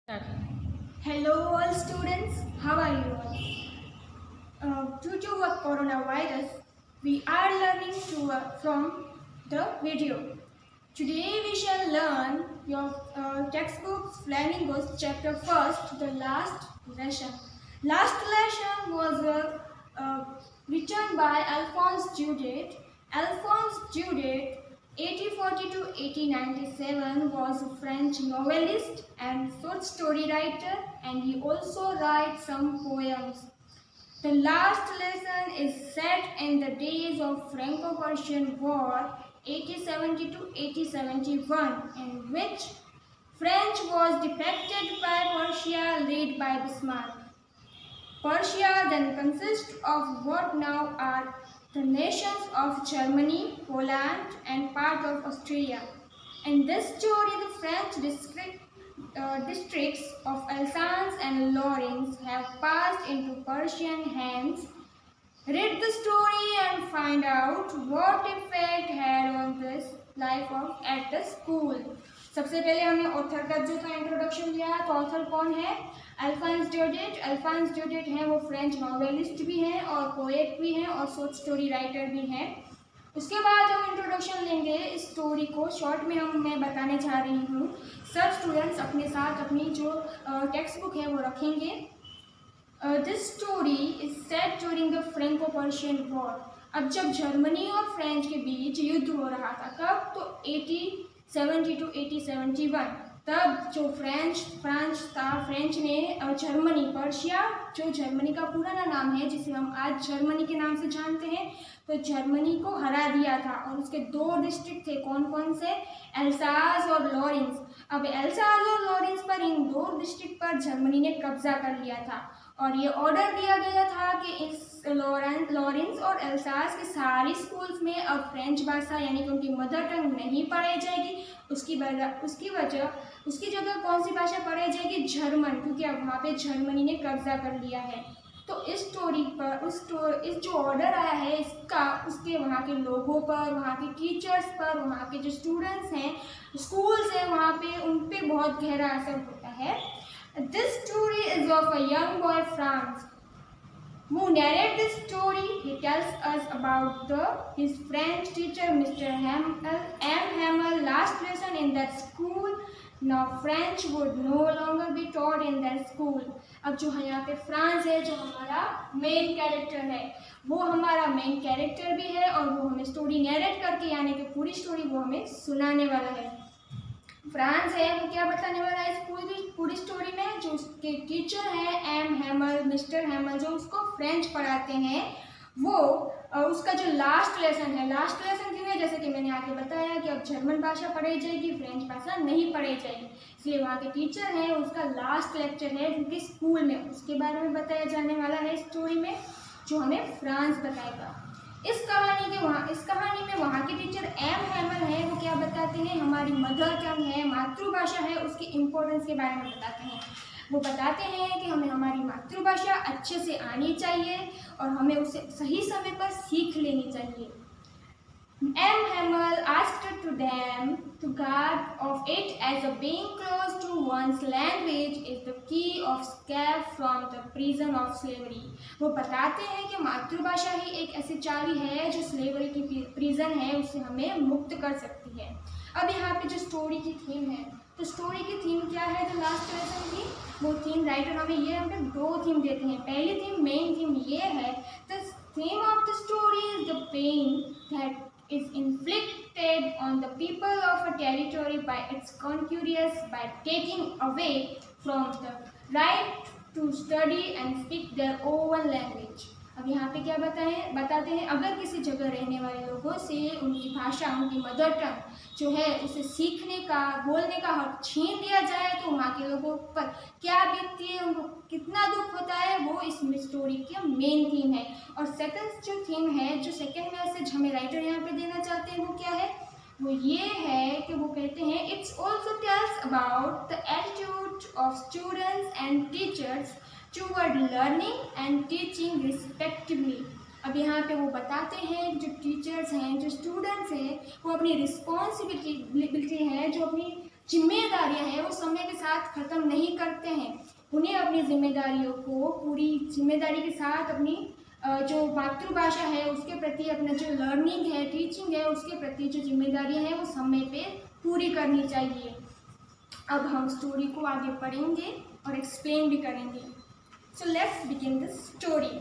Hello all students, how are you all? Due to the coronavirus, we are learning from the video. Today we shall learn your textbooks Flamingos chapter first, the last lesson. Last lesson was written by Alphonse Daudet. Alphonse Daudet 1840 to 1897 was a French novelist and short story writer, and he also writes some poems. The last lesson is set in the days of Franco-Prussian War 1870 to 1871, in which French was defected by Prussia led by Bismarck. Prussia then consists of what now are the nations of Germany, Poland, and part of Austria. In this story, the French districts of Alsace and Lorraine have passed into Prussian hands. Read the story and find out what effect had on this life of at the school. सबसे पहले हमने author का जो था introduction दिया, तो author कौन है? अल्फोंस ड्यूडेट। अल्फोंस ड्यूडेट हैं, वो फ्रेंच नॉवेलिस्ट भी हैं और पोएट भी हैं और शॉर्ट स्टोरी राइटर भी हैं। उसके बाद हम इंट्रोडक्शन लेंगे इस स्टोरी को शॉर्ट में मैं बताने जा रही हूँ। सब स्टूडेंट्स अपने साथ अपनी जो टेक्स्ट बुक है वो रखेंगे। This story is set during the Franco-Persian war. अब जब जर्मनी और फ्रेंच के बीच युद्ध हो रहा था, कब? तो 1870 टू 1871। तब जो फ्रेंच ने जर्मनी, पर्शिया जो जर्मनी का पुराना नाम है जिसे हम आज जर्मनी के नाम से जानते हैं, तो जर्मनी को हरा दिया था। और उसके दो डिस्ट्रिक्ट थे, कौन कौन से? एल्सास और लॉरेंस। अब एल्सास और लॉरेंस पर, इन दो डिस्ट्रिक्ट पर जर्मनी ने कब्जा कर लिया था और ये ऑर्डर दिया गया था कि इस लॉरेंस और एल्सास के सारी स्कूल्स में अब फ्रेंच भाषा यानी कि उनकी मदर टंग नहीं पढ़ाई जाएगी। उसकी जगह कौन सी भाषा पढ़ाई जाएगी? जर्मन, क्योंकि अब वहाँ पे जर्मनी ने कब्जा कर लिया है। तो इस स्टोरी पर इस जो ऑर्डर आया है इसका उसके वहाँ के लोगों पर, वहाँ के टीचर्स पर, वहाँ के जो स्टूडेंट्स हैं, स्कूल्स हैं, वहाँ पे उन पे बहुत गहरा असर होता है। This story is of a young boy Franz who narrates this story. He tells us about his French teacher Mr. M. Hamel last lesson in that school. Now French would no longer be taught in that school. अब जो यहाँ पे France है, जो हमारा main character है, वो हमारा मेन कैरेक्टर भी है और वो हमें स्टोरी नैरेट करके यानी कि पूरी स्टोरी वो हमें सुनाने वाला है। फ्रांस है, वो क्या बताने वाला है इस पूरी स्टोरी में? जो उसके टीचर हैं एम हैमल, मिस्टर हैमल, जो उसको फ्रेंच पढ़ाते हैं, वो उसका जो लास्ट लेसन है, लास्ट लेसन क्यों है? जैसे कि मैंने आगे बताया कि अब जर्मन भाषा पढ़ाई जाएगी, फ्रेंच भाषा नहीं पढ़ाई जाएगी, इसलिए वहाँ के टीचर हैं, उसका लास्ट लेक्चर है क्योंकि स्कूल में उसके बारे में बताया जाने वाला है स्टोरी में, जो हमें फ्रांस बताएगा। इस कहानी में वहाँ के टीचर एम हैमल हैं, वो क्या बताते हैं? हमारी मदर टंग है, मातृभाषा है, उसकी इम्पोर्टेंस के बारे में बताते हैं। वो बताते हैं कि हमें हमारी मातृभाषा अच्छे से आनी चाहिए और हमें उसे सही समय पर सीख लेनी चाहिए। M. Hamel asked to them to guard of it as a being close to one's language is the key of escape from the prison of slavery. वो बताते हैं कि मातृभाषा ही एक ऐसी चाबी है जो स्लेवरी की प्रिजन है, उससे हमें मुक्त कर सकती है। अब यहाँ पे जो स्टोरी की थीम है, तो स्टोरी की थीम क्या है? जो लास्ट लेसन की वो थीम राइटर हमें दो थीम देते हैं। पहली थीम, मेन थीम ये है, the theme of the story is the pain that is inflicted on the people of a territory by its conquerors by taking away from the right to study and speak their own language. अब यहाँ पे क्या बताते हैं, अगर किसी जगह रहने वाले लोगों से उनकी भाषा, उनकी मदर टंग जो है उसे सीखने का, बोलने का हक छीन लिया जाए, तो वहाँ के लोगों पर क्या बीतती है, उनको कितना दुख होता है, वो इस स्टोरी की मेन थीम है। और सेकंड जो थीम है, जो सेकंड मैसेज हमें राइटर यहाँ पे देना चाहते हैं, वो क्या है? वो ये है कि वो कहते हैं, it's also tells about the attitude of students and teachers toward learning and teaching respectively. अब यहाँ पे वो बताते हैं जो टीचर्स हैं, जो स्टूडेंट्स हैं, वो अपनी रिस्पॉन्सिबिलिटी है, जो अपनी जिम्मेदारियां हैं वो समय के साथ ख़त्म नहीं करते हैं। उन्हें अपनी जिम्मेदारियों को पूरी जिम्मेदारी के साथ अपनी जो मातृभाषा है उसके प्रति, अपना जो लर्निंग है, टीचिंग है, उसके प्रति जो जिम्मेदारियां हैं वो समय पे पूरी करनी चाहिए। अब हम स्टोरी को आगे पढ़ेंगे और एक्सप्लेन भी करेंगे। So let's begin the story.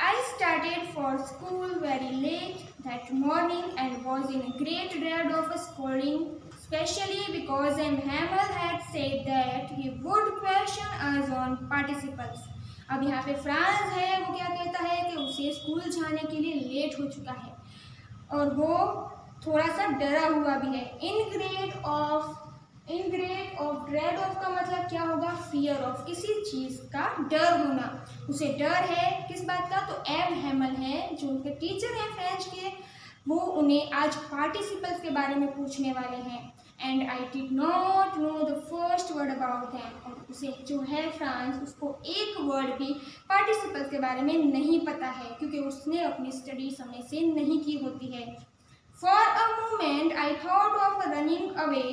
I started for school very late that morning and was in great dread of a scolding, especially because Hamel had said that he would question us on participles. अब यहाँ पे France है, वो क्या कहता है कि उसे स्कूल जाने के लिए लेट हो चुका है और वो थोड़ा सा डरा हुआ भी है। In great of, dread of का मतलब क्या होगा? फियर ऑफ, किसी चीज़ का डर होना। उसे डर है किस बात का? तो एब हैमल है जो उनके टीचर हैं फ्रेंच के, वो उन्हें आज पार्टिसिपल्स के बारे में पूछने वाले हैं। And I did not know the first word about them, और उसे जो है फ्रांस, उसको एक वर्ड भी पार्टिसिपल्स के बारे में नहीं पता है क्योंकि उसने अपनी स्टडी समय से नहीं की होती है। For a moment I thought of running away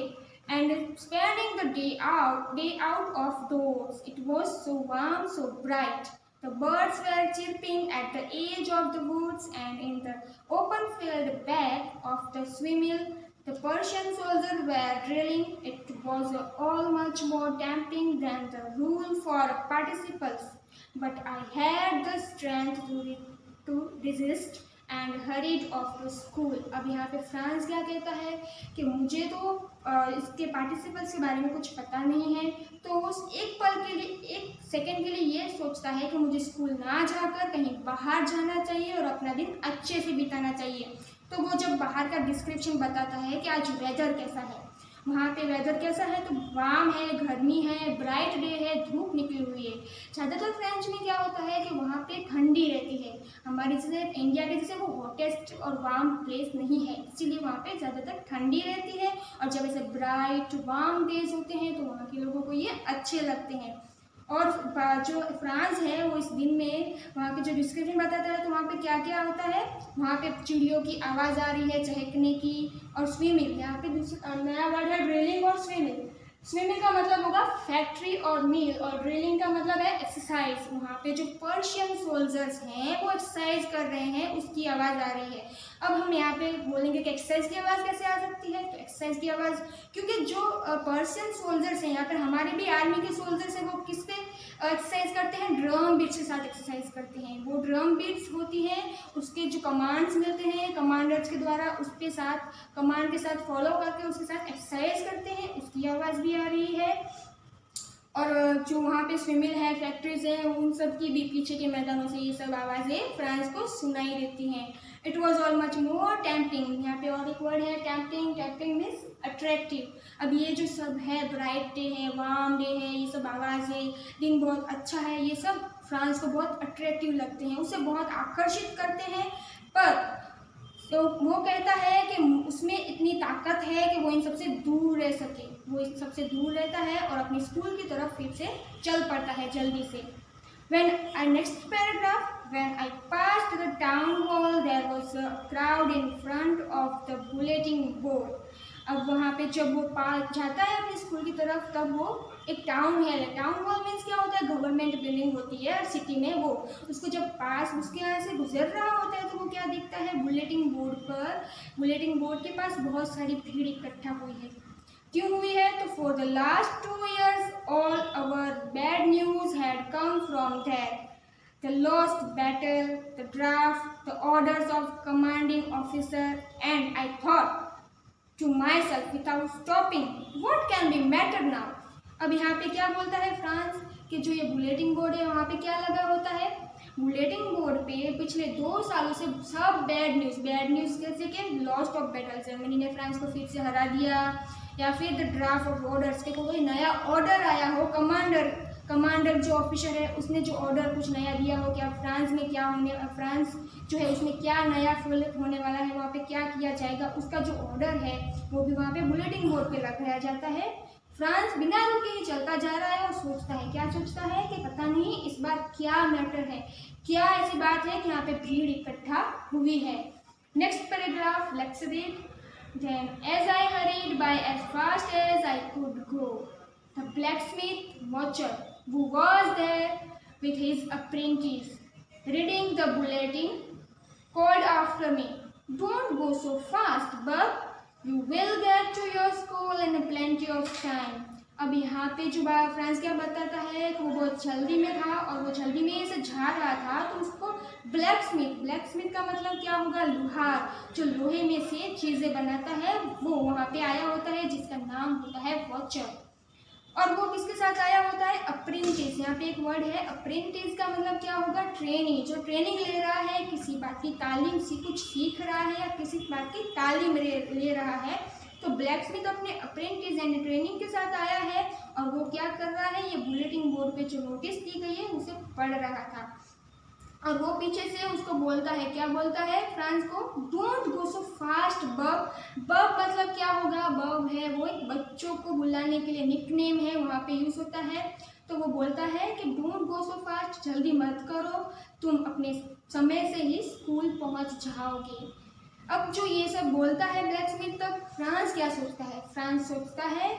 and spending the day out of doors. It was so warm, so bright. The birds were chirping at the edge of the woods, and in the open field back of the swimmill, the Persian soldiers were drilling. It was all much more tempting than the rule for participles, but I had the strength to resist and hurried off to school. अब यहाँ पे France क्या कहता है कि मुझे तो इसके पार्टिसिपल्स के बारे में कुछ पता नहीं है, तो उस एक पल के लिए, एक सेकंड के लिए ये सोचता है कि मुझे स्कूल ना जाकर कहीं बाहर जाना चाहिए और अपना दिन अच्छे से बिताना चाहिए। तो वो जब बाहर का डिस्क्रिप्शन बताता है कि आज वेदर कैसा है, वहाँ पे वेदर कैसा है, तो वार्म है, गर्मी है, ब्राइट डे है, धूप निकली हुई है। ज़्यादातर फ्रेंच में क्या होता है कि वहाँ पे ठंडी रहती है, हमारे जैसे इंडिया के जैसे वो हॉटेस्ट और वार्म प्लेस नहीं है, इसीलिए वहाँ पे ज़्यादातर ठंडी रहती है। और जब ऐसे ब्राइट वार्म डेज होते हैं तो वहाँ के लोगों को ये अच्छे लगते हैं। और जो फ्रांस है वो इस दिन में वहाँ के जो डिस्क्रिप्शन बताता है तो वहाँ पे क्या क्या होता है, वहाँ पे चिड़ियों की आवाज़ आ रही है, चहकने की, और स्विमिंग। यहाँ पे दूसरा नया वर्ड है ड्रिलिंग और स्विमिंग। स्विमिंग का मतलब होगा फैक्ट्री और मिल, और ड्रिलिंग का मतलब है एक्सरसाइज। वहाँ पे जो पर्शियन सोल्जर्स हैं वो एक्सरसाइज कर रहे हैं, उसकी आवाज़ आ रही है। अब हम यहाँ पे बोलेंगे कि एक्सरसाइज की आवाज़ कैसे आ सकती है, तो एक्सरसाइज की आवाज़, क्योंकि जो पर्शियन सोल्जर्स हैं, यहाँ पर हमारे भी आर्मी के सोल्जर्स हैं, वो किस पे एक्सरसाइज करते हैं? ड्रम बीट्स के साथ एक्सरसाइज करते हैं। वो ड्रम बीट्स होती हैं, उसके जो कमांड्स मिलते हैं कमांडर्स के द्वारा, उसके साथ कमांड के साथ फॉलो करके उसके साथ एक्सरसाइज करते हैं, उसकी आवाज़ भी आ रही है। और जो वहाँ पे स्विमिल है, फैक्ट्रीज हैं, उन सब की भी पीछे के मैदानों से ये सब आवाज़ें फ्रांस को सुनाई देती हैं। It was all much more tempting, यहाँ पे और एक वर्ड है टेम्पटिंग। Tempting means attractive. अब ये जो सब है, ब्राइट डे है, वार्म डे है, ये सब आवाज़ें, दिन बहुत अच्छा है, ये सब फ्रांस को बहुत अट्रैक्टिव लगते हैं, उसे बहुत आकर्षित करते हैं। पर तो वो कहता है कि उसमें इतनी ताकत है कि वो इन सबसे दूर रह सके, वो इन सबसे दूर रहता है और अपनी स्कूल की तरफ फिर से चल पड़ता है जल्दी से। Next paragraph, when I passed the town hall, there was a crowd in front of the bulletin board. अब वहाँ पे जब वो जाता है अपनी स्कूल की तरफ, तब वो एक टाउन हॉल है। टाउन हॉल मीन्स क्या होता है? गवर्नमेंट बिल्डिंग होती है सिटी में, वो उसको जब पास उसके यहाँ से गुजर रहा होता है तो वो क्या दिखता है? बुलेटिन बोर्ड पर, बुलेटिन बोर्ड के पास बहुत सारी भीड़ इकट्ठा हुई है। क्यों हुई है? तो for the last 2 years all our bad news had come from there, the lost battle, the draft, the orders of commanding officer, and I thought to myself without stopping, what can be matter now? अब यहाँ पे क्या बोलता है France कि जो ये bulletin board है वहाँ पे क्या लगा होता है? बुलेटिन बोर्ड पे पिछले 2 सालों से सब बैड न्यूज़ जैसे कि लॉस्ट ऑफ बैटल, जर्मनी ने फ्रांस को फिर से हरा दिया, या फिर द ड्राफ्ट ऑफ ऑर्डर्स के कोई नया ऑर्डर आया हो, कमांडर जो ऑफिसर है उसने जो ऑर्डर कुछ नया दिया हो, क्या फ्रांस में क्या होने, फ्रांस जो है उसमें क्या नया फुलत होने वाला है, वहाँ पे क्या किया जाएगा, उसका जो ऑर्डर है वो भी वहाँ पे बुलेटिन बोर्ड पे लगाया जाता है। फ्रांस बिना रुके ही चलता जा रहा है और सोचता है, क्या सोचता है कि पता नहीं इस बार क्या मैटर है, क्या ऐसी बात है कि यहाँ पे भीड़ इकट्ठा हुई है। Next paragraph, let's read. Then, as I hurried by as fast as I could go, the blacksmith watcher who was there with his apprentice, reading the bulletin, called after me, "Don't go so fast, Bub. You will get to your school in plenty of time." अब यहाँ पे जो France क्या बताता है कि वो बहुत जल्दी में था और वो जल्दी में से जा रहा था, तो उसको ब्लैकस्मिथ का मतलब क्या होगा? लोहार, जो लोहे में से चीज़ें बनाता है, वो वहाँ पे आया होता है, जिसका नाम होता है वॉचर। और वो किसके साथ आया होता है? अप्रेंटिस। यहाँ पे एक वर्ड है अप्रेंटिस, का मतलब क्या होगा? ट्रेनी, जो ट्रेनिंग ले रहा है, किसी बात की तालीम कुछ सीख रहा है या किसी बात की तालीम ले रहा है। तो ब्लैकस्मिथ अपने अप्रेंटिस एंड ट्रेनिंग के साथ आया है और वो क्या कर रहा है? ये बुलेटिन बोर्ड पे जो नोटिस दी गई है उसे पढ़ रहा था। और वो पीछे से उसको बोलता है, क्या बोलता है फ्रांस को? डोंट गो सो फास्ट बब। बब मतलब क्या होगा? बब है वो एक बच्चों को बुलाने के लिए निकनेम है, वहाँ पे यूज होता है। तो वो बोलता है कि डोंट गो सो फास्ट, जल्दी मत करो, तुम अपने समय से ही स्कूल पहुँच जाओगे। अब जो ये सब बोलता है ब्लैकस्मिथ, तब फ्रांस क्या सोचता है? फ्रांस सोचता है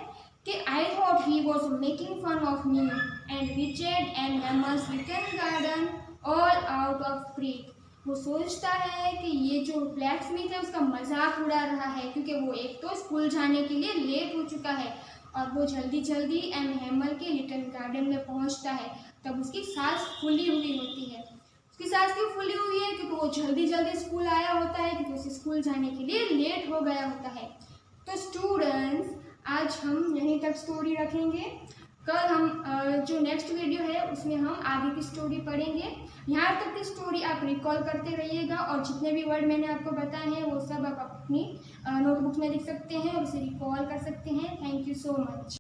कि I thought he was making fun of me and Richard and hammers return garden all out of breath. वो सोचता है कि ये जो ब्लैकस्मिथ है उसका मजाक उड़ा रहा है, क्योंकि वो एक तो स्कूल जाने के लिए लेट हो चुका है और वो जल्दी जल्दी एम हेमर के लिटिल गार्डन में पहुंचता है। तब उसकी सांस फूली हुई होती है। उसकी सांस क्यों फूली हुई है? क्योंकि वो जल्दी जल्दी स्कूल आया होता है, क्योंकि उसे स्कूल जाने के लिए लेट हो गया होता है। तो स्टूडेंट्स, आज हम यहीं तक स्टोरी रखेंगे। कल हम जो नेक्स्ट वीडियो है उसमें हम आगे की स्टोरी पढ़ेंगे। यहाँ तक की स्टोरी आप रिकॉल करते रहिएगा और जितने भी वर्ड मैंने आपको बताए हैं वो सब आप अपनी नोटबुक में लिख सकते हैं और उसे रिकॉल कर सकते हैं। Thank you so much.